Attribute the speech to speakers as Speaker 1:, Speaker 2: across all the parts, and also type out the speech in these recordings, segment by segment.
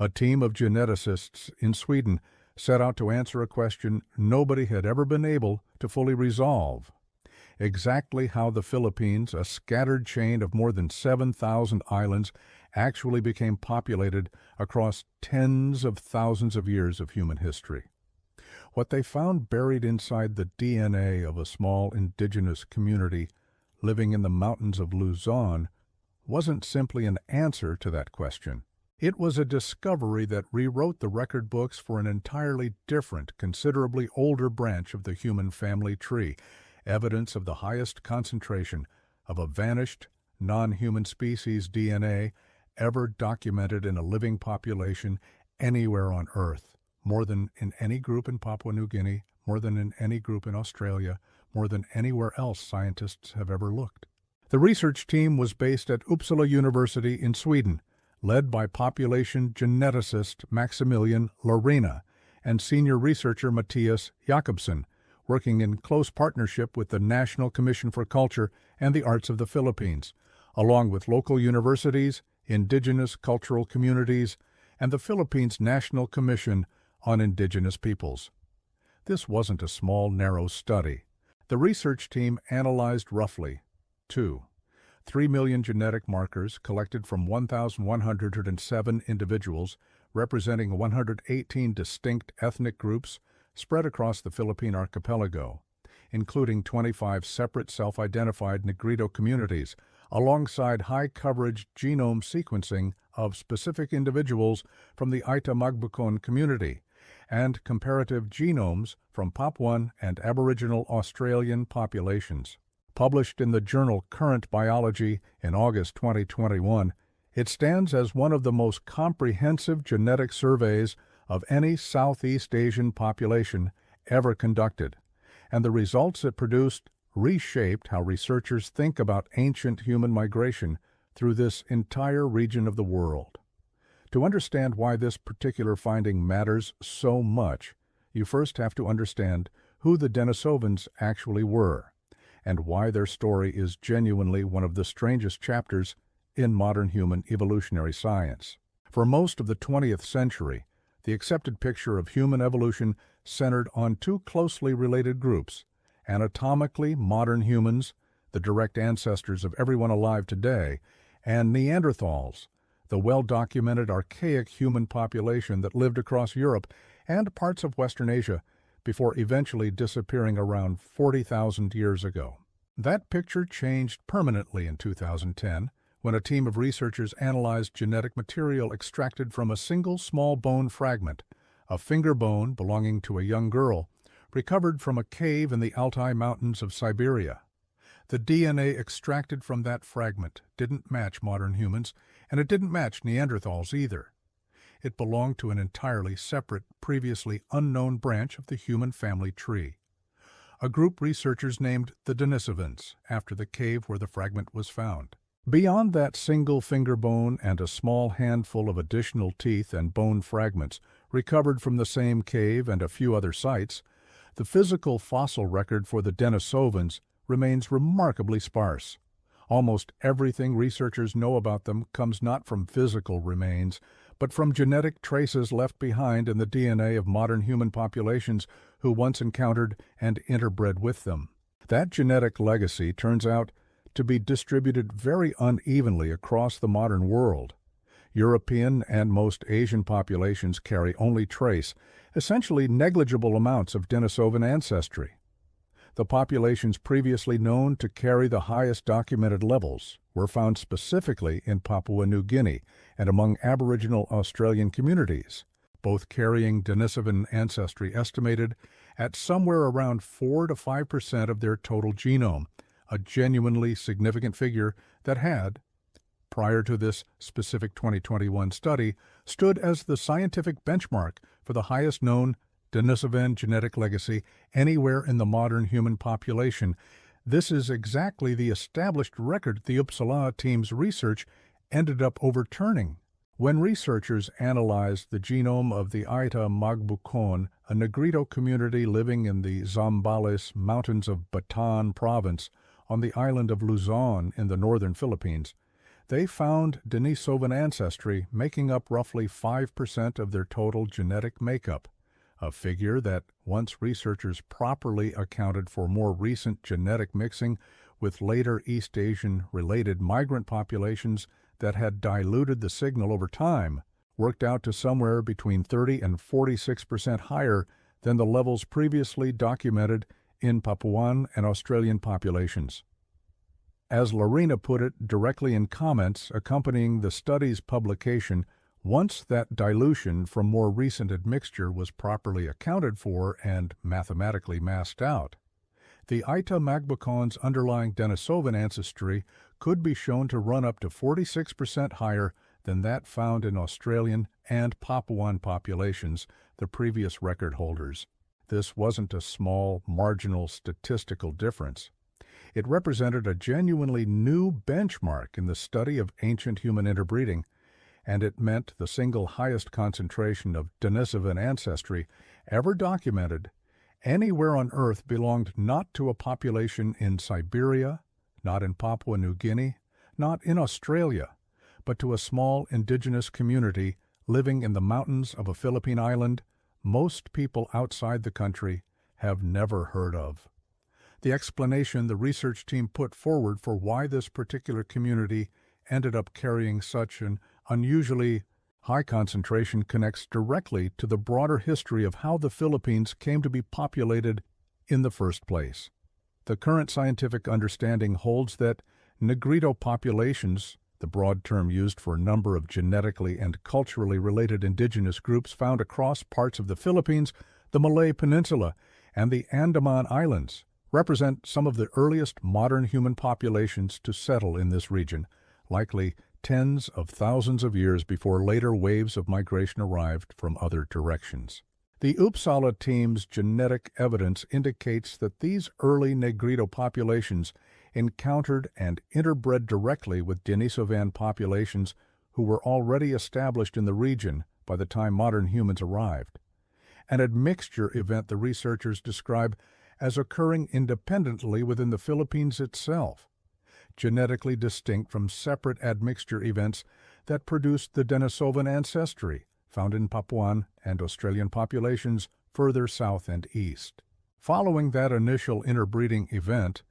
Speaker 1: A team of geneticists in Sweden set out to answer a question nobody had ever been able to fully resolve. Exactly how the Philippines, a scattered chain of more than 7,000 islands, actually became populated across tens of thousands of years of human history. What they found buried inside the DNA of a small indigenous community living in the mountains of Luzon wasn't simply an answer to that question. It was a discovery that rewrote the record books for an entirely different, considerably older branch of the human family tree, evidence of the highest concentration of a vanished, non-human species DNA ever documented in a living population anywhere on Earth, more than in any group in Papua New Guinea, more than in any group in Australia, more than anywhere else scientists have ever looked. The research team was based at Uppsala University in Sweden, led by population geneticist Maximilian Lorena and senior researcher Matthias Jakobsen, working in close partnership with the National Commission for Culture and the Arts of the Philippines, along with local universities, indigenous cultural communities, and the Philippines National Commission on Indigenous Peoples. This wasn't a small, narrow study. The research team analyzed roughly 3 million genetic markers collected from 1,107 individuals representing 118 distinct ethnic groups spread across the Philippine archipelago, including 25 separate self-identified Negrito communities, alongside high-coverage genome sequencing of specific individuals from the Ayta Magbukon community, and comparative genomes from Papuan and Aboriginal Australian populations. Published in the journal Current Biology in August 2021, it stands as one of the most comprehensive genetic surveys of any Southeast Asian population ever conducted, and the results it produced reshaped how researchers think about ancient human migration through this entire region of the world. To understand why this particular finding matters so much, you first have to understand who the Denisovans actually were, and why their story is genuinely one of the strangest chapters in modern human evolutionary science. For most of the 20th century, the accepted picture of human evolution centered on two closely related groups: anatomically modern humans, the direct ancestors of everyone alive today, and Neanderthals, the well-documented archaic human population that lived across Europe and parts of Western Asia before eventually disappearing around 40,000 years ago. That picture changed permanently in 2010 when a team of researchers analyzed genetic material extracted from a single small bone fragment, a finger bone belonging to a young girl, recovered from a cave in the Altai Mountains of Siberia. The DNA extracted from that fragment didn't match modern humans, and it didn't match Neanderthals either. It belonged to an entirely separate, previously unknown branch of the human family tree. A group researchers named the Denisovans, after the cave where the fragment was found. Beyond that single finger bone and a small handful of additional teeth and bone fragments recovered from the same cave and a few other sites, the physical fossil record for the Denisovans remains remarkably sparse. Almost everything researchers know about them comes not from physical remains, but from genetic traces left behind in the DNA of modern human populations who once encountered and interbred with them. That genetic legacy turns out to be distributed very unevenly across the modern world. European and most Asian populations carry only trace, essentially negligible amounts of Denisovan ancestry. The populations previously known to carry the highest documented levels were found specifically in Papua New Guinea and among Aboriginal Australian communities, both carrying Denisovan ancestry estimated at somewhere around 4 to 5% of their total genome, a genuinely significant figure that had, prior to this specific 2021 study, stood as the scientific benchmark for the highest known Denisovan genetic legacy anywhere in the modern human population. This is exactly the established record the Uppsala team's research ended up overturning. When researchers analyzed the genome of the Ayta Magbukon, a Negrito community living in the Zambales Mountains of Bataan province on the island of Luzon in the northern Philippines, They found Denisovan ancestry making up roughly 5% of their total genetic makeup, a figure that, once researchers properly accounted for more recent genetic mixing with later East Asian-related migrant populations that had diluted the signal over time, worked out to somewhere between 30 and 46% higher than the levels previously documented in Papuan and Australian populations. As Lorena put it directly in comments accompanying the study's publication, once that dilution from more recent admixture was properly accounted for and mathematically masked out, the Ayta Magbukon's underlying Denisovan ancestry could be shown to run up to 46% higher than that found in Australian and Papuan populations, the previous record holders. This wasn't a small, marginal statistical difference. It represented a genuinely new benchmark in the study of ancient human interbreeding, and it meant the single highest concentration of Denisovan ancestry ever documented anywhere on Earth belonged not to a population in Siberia, not in Papua New Guinea, not in Australia, but to a small indigenous community living in the mountains of a Philippine island most people outside the country have never heard of. The explanation the research team put forward for why this particular community ended up carrying such an unusually high concentration connects directly to the broader history of how the Philippines came to be populated in the first place. The current scientific understanding holds that Negrito populations, the broad term used for a number of genetically and culturally related indigenous groups found across parts of the Philippines, the Malay Peninsula, and the Andaman Islands, represent some of the earliest modern human populations to settle in this region, likely tens of thousands of years before later waves of migration arrived from other directions. The Uppsala team's genetic evidence indicates that these early Negrito populations encountered and interbred directly with Denisovan populations who were already established in the region by the time modern humans arrived, an admixture event the researchers describe as occurring independently within the Philippines itself, genetically distinct from separate admixture events that produced the Denisovan ancestry found in Papuan and Australian populations further south and east. Following that initial interbreeding event,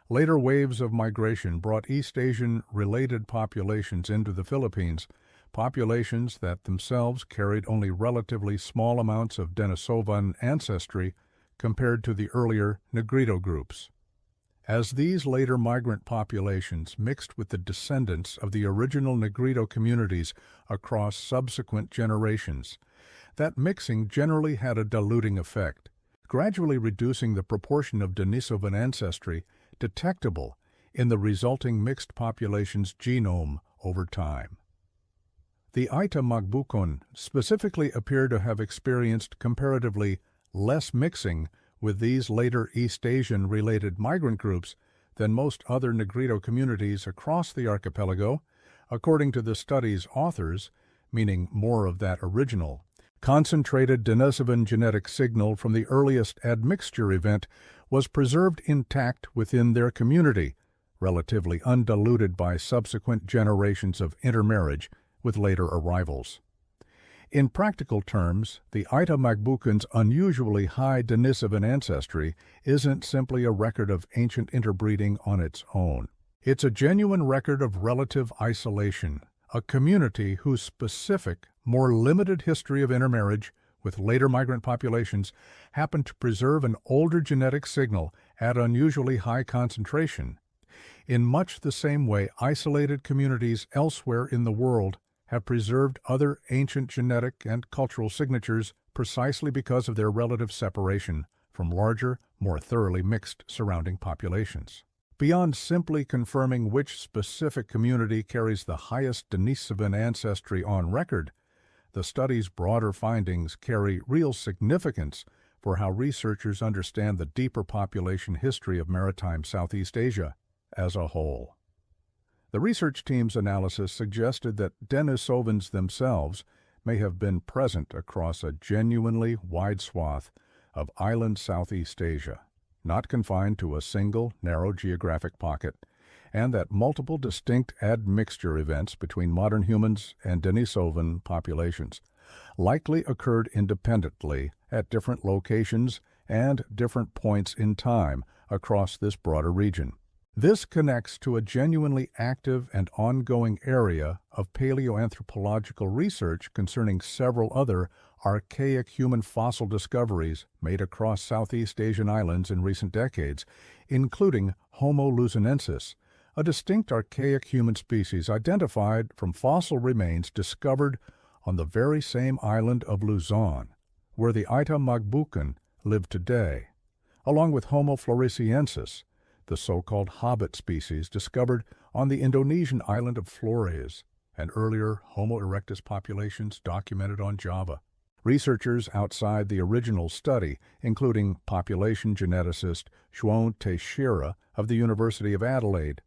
Speaker 1: later waves of migration brought East Asian-related populations into the Philippines, populations that themselves carried only relatively small amounts of Denisovan ancestry compared to the earlier Negrito groups. As these later migrant populations mixed with the descendants of the original Negrito communities across subsequent generations, that mixing generally had a diluting effect, gradually reducing the proportion of Denisovan ancestry detectable in the resulting mixed population's genome over time. The Ayta Magbukon specifically appear to have experienced comparatively less mixing with these later East Asian-related migrant groups than most other Negrito communities across the archipelago, according to the study's authors, meaning more of that original, concentrated Denisovan genetic signal from the earliest admixture event was preserved intact within their community, relatively undiluted by subsequent generations of intermarriage with later arrivals. In practical terms, the Ayta Magbukon's unusually high Denisovan ancestry isn't simply a record of ancient interbreeding on its own. It's a genuine record of relative isolation, a community whose specific, more limited history of intermarriage with later migrant populations happened to preserve an older genetic signal at unusually high concentration. In much the same way isolated communities elsewhere in the world have preserved other ancient genetic and cultural signatures precisely because of their relative separation from larger, more thoroughly mixed surrounding populations. Beyond simply confirming which specific community carries the highest Denisovan ancestry on record, the study's broader findings carry real significance for how researchers understand the deeper population history of maritime Southeast Asia as a whole. The research team's analysis suggested that Denisovans themselves may have been present across a genuinely wide swath of island Southeast Asia, not confined to a single narrow geographic pocket, and that multiple distinct admixture events between modern humans and Denisovan populations likely occurred independently at different locations and different points in time across this broader region. This connects to a genuinely active and ongoing area of paleoanthropological research concerning several other archaic human fossil discoveries made across Southeast Asian islands in recent decades, including Homo luzonensis, a distinct archaic human species identified from fossil remains discovered on the very same island of Luzon, where the Ayta Magbukon live today, along with Homo floresiensis, the so-called hobbit species discovered on the Indonesian island of Flores, and earlier Homo erectus populations documented on Java. Researchers outside the original study, including population geneticist João Teixeira of the University of Adelaide,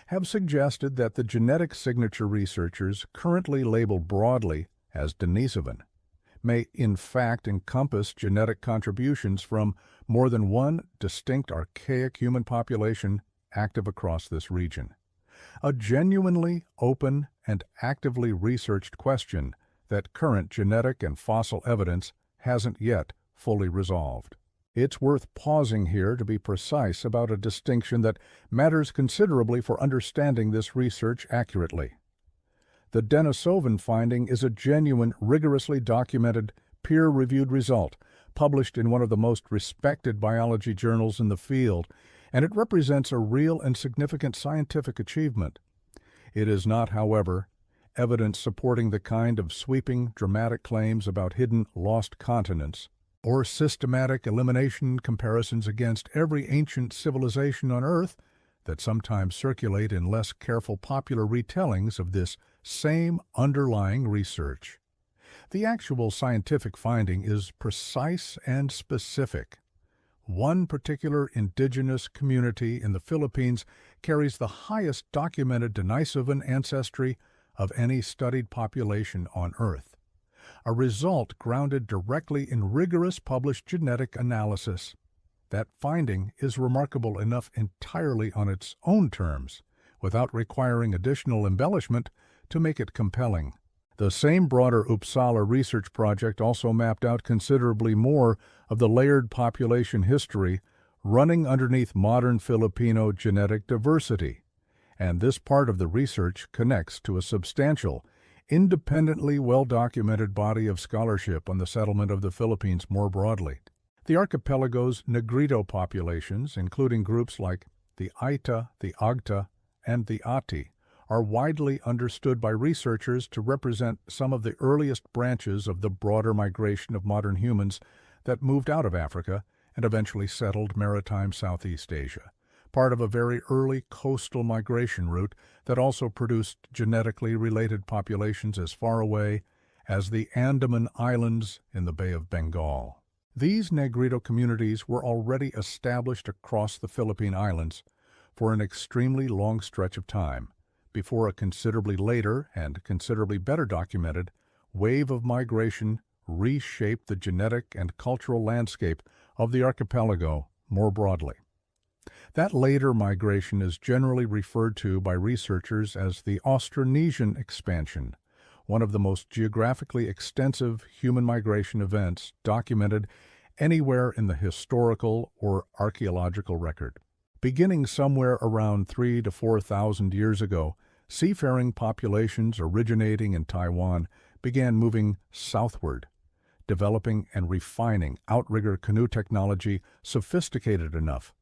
Speaker 1: have suggested that the genetic signature researchers currently labeled broadly as Denisovan may in fact encompass genetic contributions from more than one distinct archaic human population active across this region. A genuinely open and actively researched question that current genetic and fossil evidence hasn't yet fully resolved. It's worth pausing here to be precise about a distinction that matters considerably for understanding this research accurately. The Denisovan finding is a genuine, rigorously documented, peer-reviewed result published in one of the most respected biology journals in the field, and it represents a real and significant scientific achievement. It is not, however, evidence supporting the kind of sweeping, dramatic claims about hidden, lost continents, or systematic elimination comparisons against every ancient civilization on Earth that sometimes circulate in less careful popular retellings of this same underlying research. The actual scientific finding is precise and specific. One particular indigenous community in the Philippines carries the highest documented Denisovan ancestry of any studied population on Earth, a result grounded directly in rigorous published genetic analysis. That finding is remarkable enough entirely on its own terms, without requiring additional embellishment to make it compelling. The same broader Uppsala research project also mapped out considerably more of the layered population history running underneath modern Filipino genetic diversity, and this part of the research connects to a substantial, independently well-documented body of scholarship on the settlement of the Philippines more broadly. The archipelago's Negrito populations, including groups like the Ayta, the Agta, and the Ati, are widely understood by researchers to represent some of the earliest branches of the broader migration of modern humans that moved out of Africa and eventually settled maritime Southeast Asia, part of a very early coastal migration route that also produced genetically related populations as far away as the Andaman Islands in the Bay of Bengal. These Negrito communities were already established across the Philippine Islands for an extremely long stretch of time, before a considerably later and considerably better documented wave of migration reshaped the genetic and cultural landscape of the archipelago more broadly. That later migration is generally referred to by researchers as the Austronesian expansion, one of the most geographically extensive human migration events documented anywhere in the historical or archaeological record. Beginning somewhere around 3,000 to 4,000 years ago, seafaring populations originating in Taiwan began moving southward, developing and refining outrigger canoe technology sophisticated enough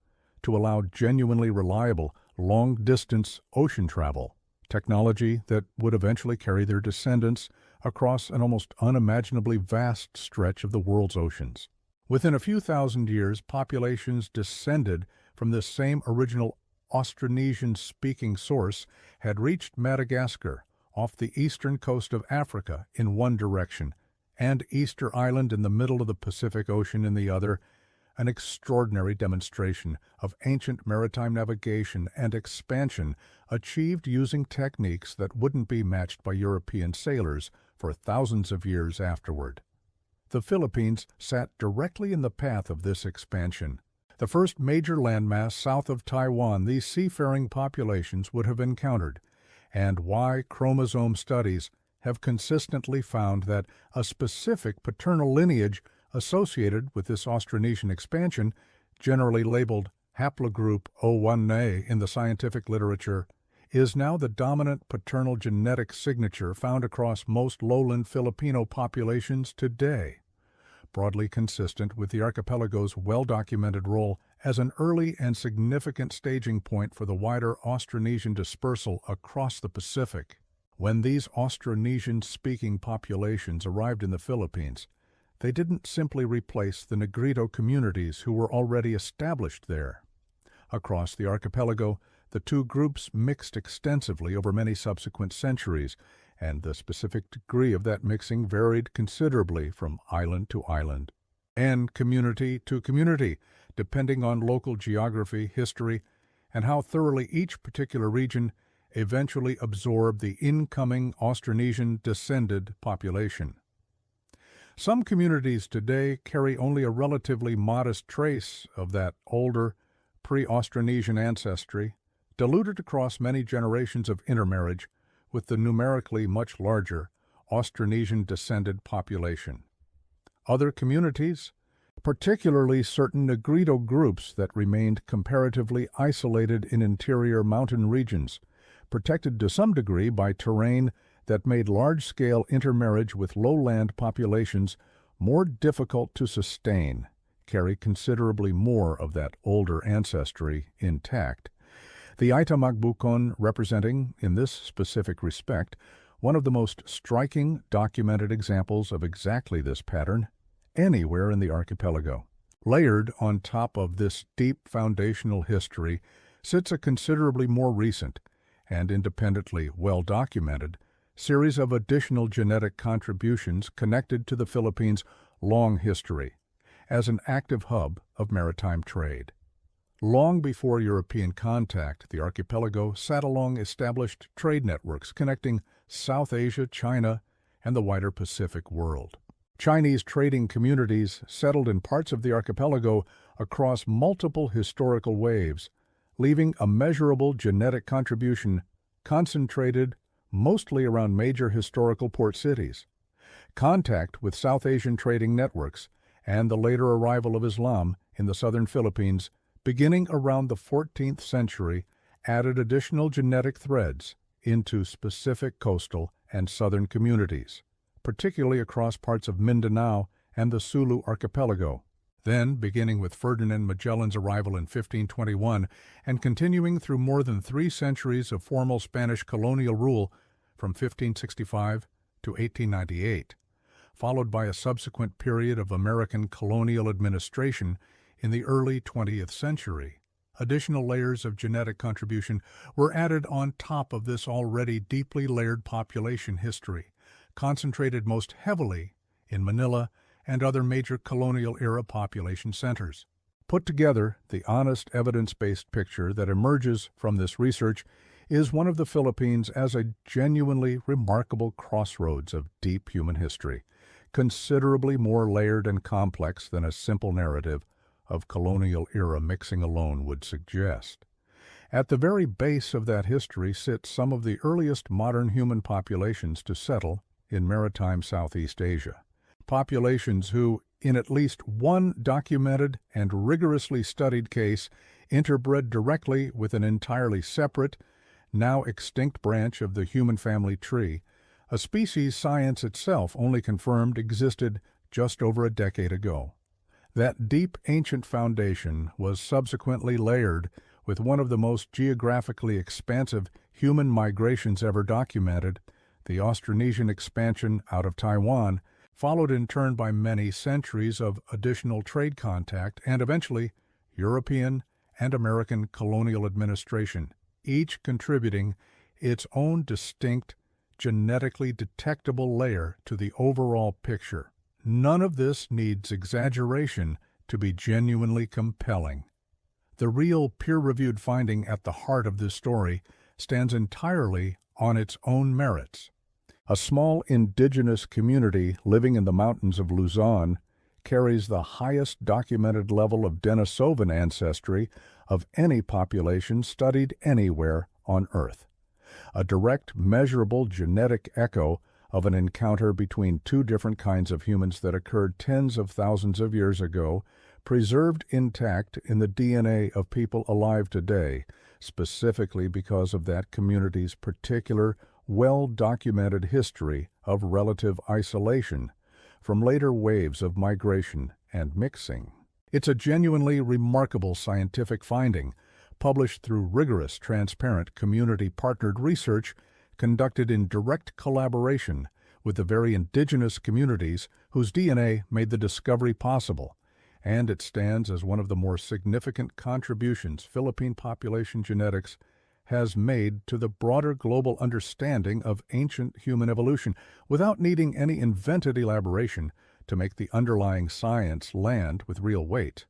Speaker 1: to allow genuinely reliable, long-distance ocean travel, technology that would eventually carry their descendants across an almost unimaginably vast stretch of the world's oceans. Within a few thousand years, populations descended from this same original Austronesian-speaking source had reached Madagascar off the eastern coast of Africa in one direction, and Easter Island in the middle of the Pacific Ocean in the other, an extraordinary demonstration of ancient maritime navigation and expansion achieved using techniques that wouldn't be matched by European sailors for thousands of years afterward. The Philippines sat directly in the path of this expansion. the first major landmass south of Taiwan these seafaring populations would have encountered, and why chromosome studies have consistently found that a specific paternal lineage associated with this Austronesian expansion, generally labeled haplogroup O1A in the scientific literature, is now the dominant paternal genetic signature found across most lowland Filipino populations today, broadly consistent with the archipelago's well-documented role as an early and significant staging point for the wider Austronesian dispersal across the Pacific. When these Austronesian-speaking populations arrived in the Philippines, they didn't simply replace the Negrito communities who were already established there. Across the archipelago, the two groups mixed extensively over many subsequent centuries, and the specific degree of that mixing varied considerably from island to island and community to community, depending on local geography, history, and how thoroughly each particular region eventually absorbed the incoming Austronesian-descended population. Some communities today carry only a relatively modest trace of that older, pre-Austronesian ancestry, diluted across many generations of intermarriage with the numerically much larger Austronesian-descended population. Other communities, particularly certain Negrito groups that remained comparatively isolated in interior mountain regions, protected to some degree by terrain that made large-scale intermarriage with lowland populations more difficult to sustain, carry considerably more of that older ancestry intact. The Ayta Magbukon representing, in this specific respect, one of the most striking documented examples of exactly this pattern anywhere in the archipelago. Layered on top of this deep foundational history sits a considerably more recent and independently well-documented series of additional genetic contributions connected to the Philippines' long history as an active hub of maritime trade. Long before European contact, the archipelago sat along established trade networks connecting South Asia, China, and the wider Pacific world. Chinese trading communities settled in parts of the archipelago across multiple historical waves, leaving a measurable genetic contribution concentrated mostly around major historical port cities. Contact with South Asian trading networks and the later arrival of Islam in the southern Philippines beginning around the 14th century added additional genetic threads into specific coastal and southern communities, particularly across parts of Mindanao and the Sulu archipelago. Then, beginning with Ferdinand Magellan's arrival in 1521 and continuing through more than 3 centuries of formal Spanish colonial rule from 1565 to 1898, followed by a subsequent period of American colonial administration in the early 20th century. Additional layers of genetic contribution were added on top of this already deeply layered population history, concentrated most heavily in Manila and other major colonial-era population centers. Put together, the honest, evidence-based picture that emerges from this research is one of the Philippines as a genuinely remarkable crossroads of deep human history, considerably more layered and complex than a simple narrative of colonial-era mixing alone would suggest. At the very base of that history sit some of the earliest modern human populations to settle in maritime Southeast Asia. Populations who, in at least one documented and rigorously studied case, interbred directly with an entirely separate, now extinct branch of the human family tree, a species science itself only confirmed existed just over a decade ago. That deep ancient foundation was subsequently layered with one of the most geographically expansive human migrations ever documented, the Austronesian expansion out of Taiwan, followed in turn by many centuries of additional trade contact and eventually European and American colonial administration, each contributing its own distinct, genetically detectable layer to the overall picture. None of this needs exaggeration to be genuinely compelling. The real peer-reviewed finding at the heart of this story stands entirely on its own merits. A small indigenous community living in the mountains of Luzon carries the highest documented level of Denisovan ancestry of any population studied anywhere on Earth. A direct, measurable genetic echo of an encounter between two different kinds of humans that occurred tens of thousands of years ago, preserved intact in the DNA of people alive today, specifically because of that community's particular, well-documented history of relative isolation from later waves of migration and mixing. It's a genuinely remarkable scientific finding, published through rigorous, transparent, community-partnered research conducted in direct collaboration with the very indigenous communities whose DNA made the discovery possible, and it stands as one of the more significant contributions Philippine population genetics has made to the broader global understanding of ancient human evolution, without needing any invented elaboration to make the underlying science land with real weight.